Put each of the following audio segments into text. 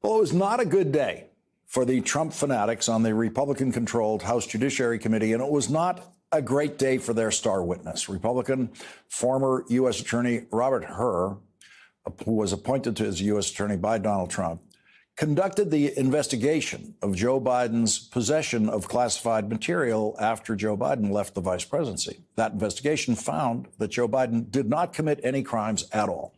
Well, it was not a good day for the Trump fanatics on the Republican-controlled House Judiciary Committee, and it was not a great day for their star witness, Republican former U.S. Attorney Robert Hur, who was appointed to as U.S. Attorney by Donald Trump, conducted the investigation of Joe Biden's possession of classified material after Joe Biden left the vice presidency. That investigation found that Joe Biden did not commit any crimes at all.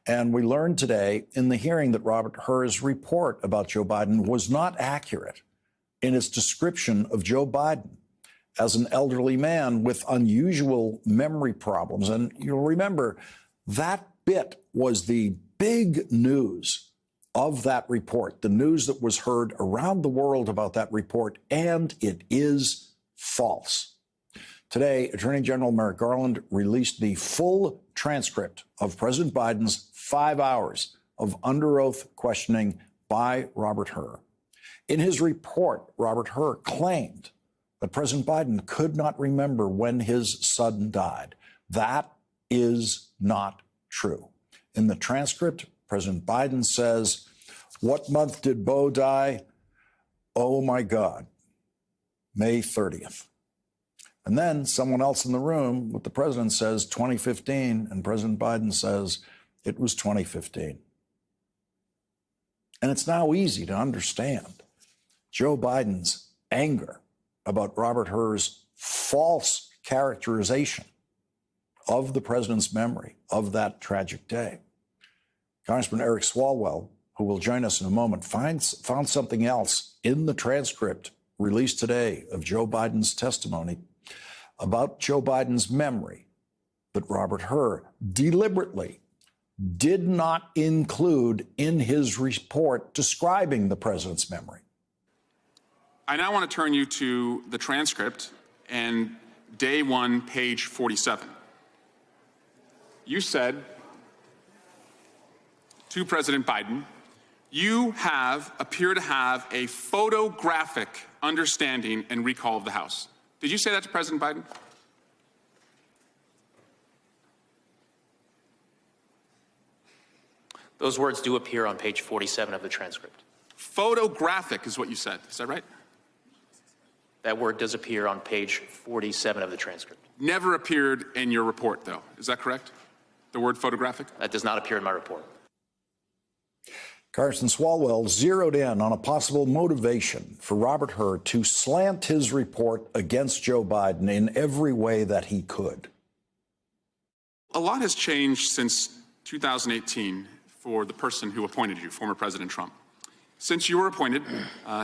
And we learned today in the hearing that Robert Hur's report about Joe Biden was not accurate in its description of Joe Biden as an elderly man with unusual memory problems. And you'll remember that bit was the big news of that report, the news that was heard around the world about that report, and it is false. Today, Attorney General Merrick Garland released the full transcript of President Biden's 5 hours of under oath questioning by Robert Hur. In his report, Robert Hur claimed that President Biden could not remember when his son died. That is not true. In the transcript, President Biden says, "What month did Beau die? Oh, my God, May 30th. And then someone else in the room with the president says 2015, and President Biden says it was 2015. And it's now easy to understand Joe Biden's anger about Robert Hur's false characterization of the president's memory of that tragic day. Congressman Eric Swalwell, who will join us in a moment, found something else in the transcript released today of Joe Biden's testimony about Joe Biden's memory that Robert Hur deliberately did not include in his report describing the president's memory. I now want to turn you to the transcript and day 1, page 47. You said to President Biden, you appear to have a photographic understanding and recall of the House. Did you say that to President Biden? Those words do appear on page 47 of the transcript. Photographic is what you said. Is that right? That word does appear on page 47 of the transcript. Never appeared in your report, though. Is that correct? The word photographic? That does not appear in my report. Congressman Swalwell zeroed in on a possible motivation for Robert Hur to slant his report against Joe Biden in every way that he could. A lot has changed since 2018 for the person who appointed you, former President Trump. Since you were appointed,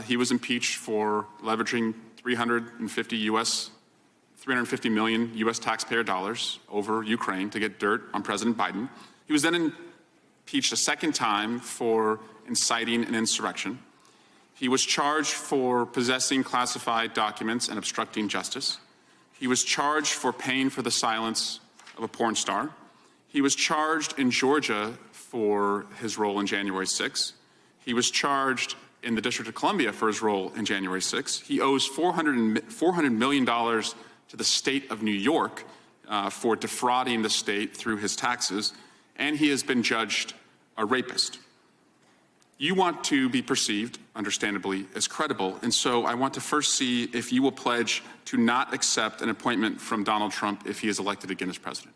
he was impeached for leveraging 350 million U.S. taxpayer dollars over Ukraine to get dirt on President Biden. He was then impeached a second time for inciting an insurrection. He was charged for possessing classified documents and obstructing justice. He was charged for paying for the silence of a porn star. He was charged in Georgia for his role in January 6th. He was charged in the District of Columbia for his role in January 6th. He owes $400 million to the state of New York for defrauding the state through his taxes, and he has been judged a rapist. You want to be perceived, understandably, as credible, and so I want to first see if you will pledge to not accept an appointment from Donald Trump if he is elected again as president.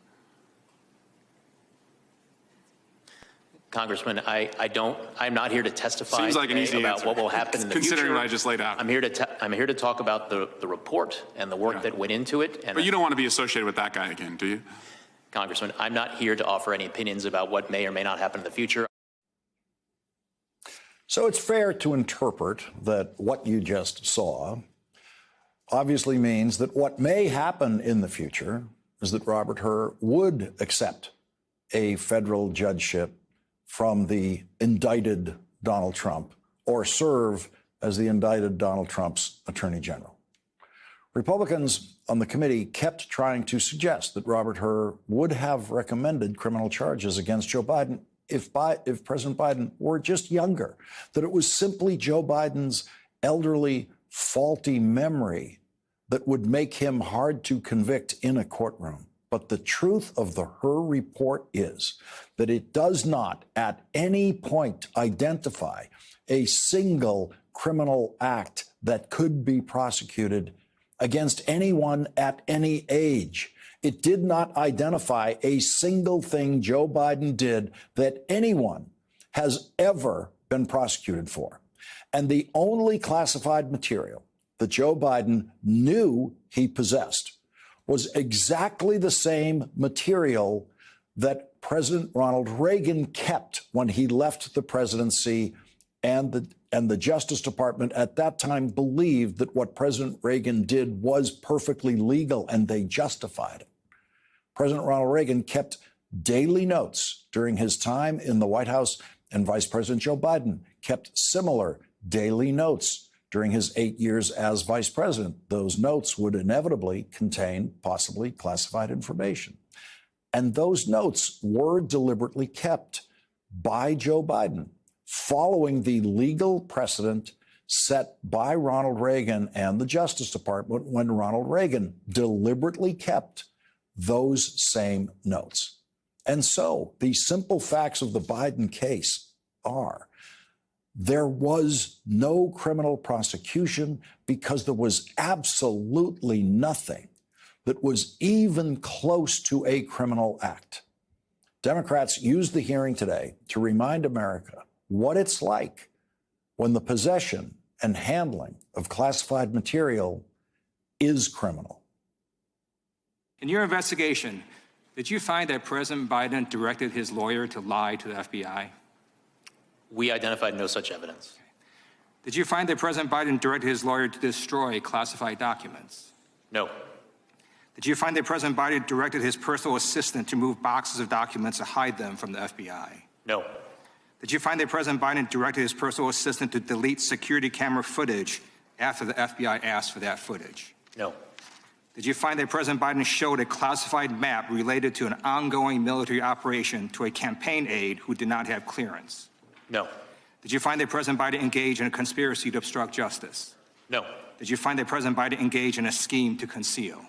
Congressman, I'm not here to testify Seems like an easy about answer. what will happen in the future. Considering what I just laid out. I'm here to talk about the report and the work that went into it. And but you don't want to be associated with that guy again, do you? Congressman, I'm not here to offer any opinions about what may or may not happen in the future. So it's fair to interpret that what you just saw obviously means that what may happen in the future is that Robert Hur would accept a federal judgeship from the indicted Donald Trump or serve as the indicted Donald Trump's attorney general. Republicans on the committee kept trying to suggest that Robert Hur would have recommended criminal charges against Joe Biden if President Biden were just younger, that it was simply Joe Biden's elderly, faulty memory that would make him hard to convict in a courtroom. But the truth of her report is that it does not at any point identify a single criminal act that could be prosecuted against anyone at any age. It did not identify a single thing Joe Biden did that anyone has ever been prosecuted for. And the only classified material that Joe Biden knew he possessed was exactly the same material that President Ronald Reagan kept when he left the presidency, and the Justice Department at that time believed that what President Reagan did was perfectly legal, and they justified it. President Ronald Reagan kept daily notes during his time in the White House, and Vice President Joe Biden kept similar daily notes during his 8 years as vice president. Those notes would inevitably contain possibly classified information. And those notes were deliberately kept by Joe Biden, following the legal precedent set by Ronald Reagan and the Justice Department when Ronald Reagan deliberately kept those same notes. And so the simple facts of the Biden case are there was no criminal prosecution because there was absolutely nothing that was even close to a criminal act. Democrats used the hearing today to remind America what it's like when the possession and handling of classified material is criminal. In your investigation, did you find that President Biden directed his lawyer to lie to the FBI? We identified no such evidence. Did you find that President Biden directed his lawyer to destroy classified documents? No. Did you find that President Biden directed his personal assistant to move boxes of documents to hide them from the FBI? No. Did you find that President Biden directed his personal assistant to delete security camera footage after the FBI asked for that footage? No. Did you find that President Biden showed a classified map related to an ongoing military operation to a campaign aide who did not have clearance? No. Did you find that President Biden engaged in a conspiracy to obstruct justice? No. Did you find that President Biden engaged in a scheme to conceal?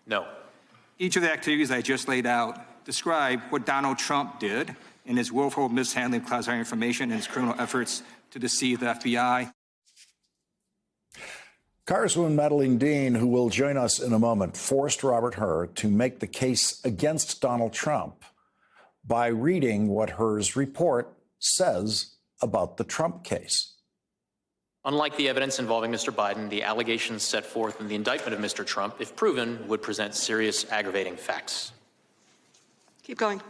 No. Each of the activities I just laid out describe what Donald Trump did in his willful mishandling of classified information and his criminal efforts to deceive the FBI. Congresswoman Madeleine Dean, who will join us in a moment, forced Robert Hur to make the case against Donald Trump by reading what Hur's report says about the Trump case. Unlike the evidence involving Mr. Biden, the allegations set forth in the indictment of Mr. Trump, if proven, would present serious aggravating facts. Keep going.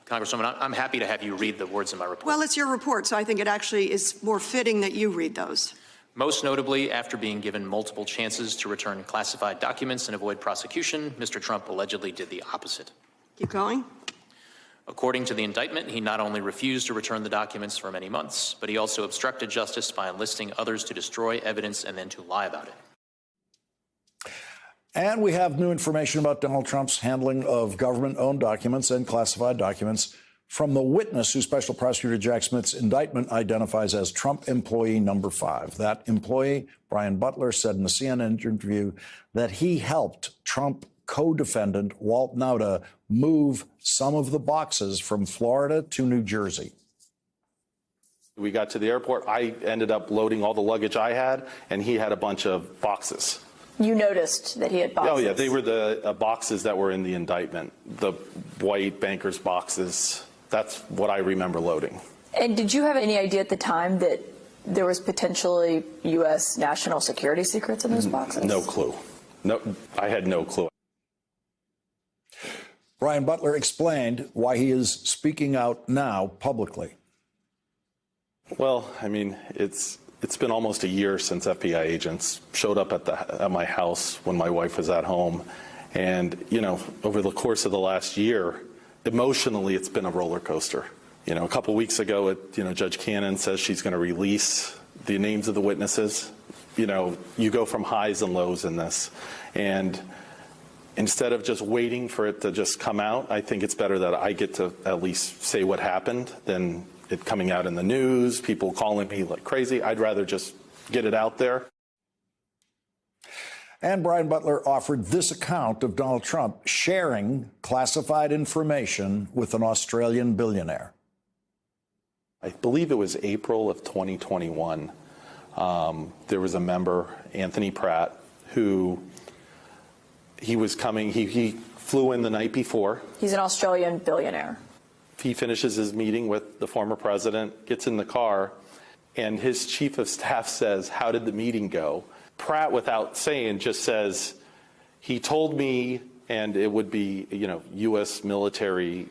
Congresswoman, I'm happy to have you read the words in my report. Well, it's your report, so I think it actually is more fitting that you read those. Most notably, after being given multiple chances to return classified documents and avoid prosecution, Mr. Trump allegedly did the opposite. Keep going. According to the indictment, he not only refused to return the documents for many months, but he also obstructed justice by enlisting others to destroy evidence and then to lie about it. And we have new information about Donald Trump's handling of government-owned documents and classified documents from the witness who Special Prosecutor Jack Smith's indictment identifies as Trump employee number 5. That employee, Brian Butler, said in a CNN interview that he helped Trump co-defendant Walt Nauta move some of the boxes from Florida to New Jersey. We got to the airport. I ended up loading all the luggage I had, and he had a bunch of boxes. You noticed that he had boxes? Oh, yeah. They were the boxes that were in the indictment, the white banker's boxes. That's what I remember loading. And did you have any idea at the time that there was potentially U.S. national security secrets in those boxes? No clue. No, I had no clue. Brian Butler explained why he is speaking out now publicly. Well, I mean, it's been almost a year since FBI agents showed up at my house when my wife was at home. And, you know, over the course of the last year, emotionally, it's been a roller coaster. You know, a couple weeks ago, Judge Cannon says she's going to release the names of the witnesses. You know, you go from highs and lows in this. And instead of just waiting for it to just come out, I think it's better that I get to at least say what happened than it coming out in the news, people calling me like crazy. I'd rather just get it out there. And Brian Butler offered this account of Donald Trump sharing classified information with an Australian billionaire. I believe it was April of 2021. There was a member, Anthony Pratt, who he was coming, he flew in the night before. He's an Australian billionaire. He finishes his meeting with the former president, gets in the car, and his chief of staff says, "How did the meeting go?" Pratt, without saying, just says, "He told me," and it would be, U.S. military,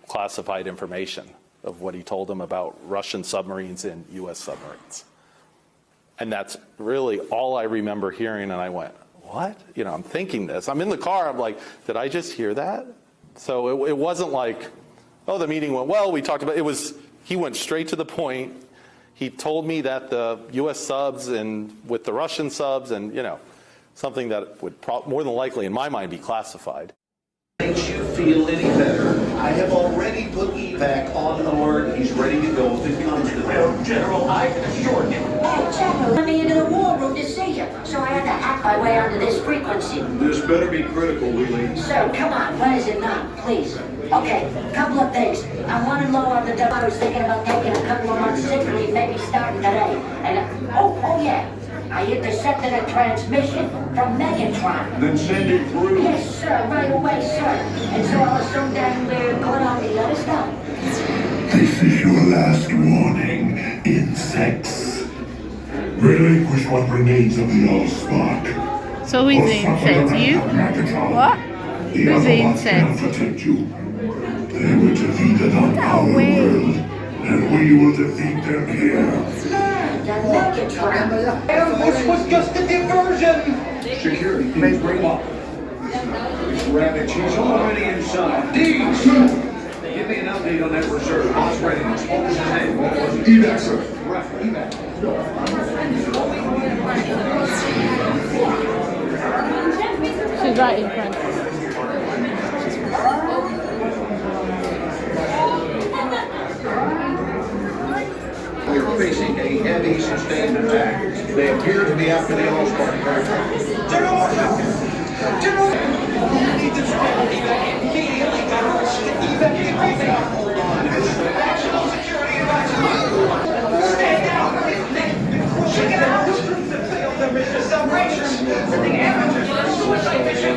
classified information of what he told him about Russian submarines and U.S. submarines. And that's really all I remember hearing, and I went, what? I'm thinking this. I'm in the car, I'm like, did I just hear that? So it wasn't like, oh, the meeting went well, we talked about it. He went straight to the point. He told me that the U.S. subs and with the Russian subs and, something that would more than likely, in my mind, be classified. Makes you feel any better, I have already put evac on alert. He's ready to go if it comes to that. General, I can assure you. Hey, General, let me into the war room to see you, so I had to hack my way onto this frequency. This better be critical, Wheelie. Sir, come on, when is it not, please? Okay, couple of things. I'm running low on the dough. I was thinking about taking a couple of months sick leave, maybe starting today. And, oh yeah. I intercepted a transmission from Megatron. Then send it through. Yes, sir, right away, sir. And so I'll assume that we're going on the other stuff. This is your last warning, insects. Relinquish what remains of the Allspark. So who's the insect? You? What? Who's the insect? Protect you. They were defeated on our world, and we will defeat them here. This was just a diversion! Security, please bring up. This rabbit, she's already inside. Deeds! Give me an update on that reserve. What's readiness? What was his name? What was it? Evac, sir. Right, evac. She's right in front. We are facing a heavy sustained attack. They appear to be after the Allspark. General! General! We need to evac immediately, General. Evac immediately. Hold on. National security evacuation. Stand down. Check it out. The failed their mission operations. The amateurs on a suicide mission.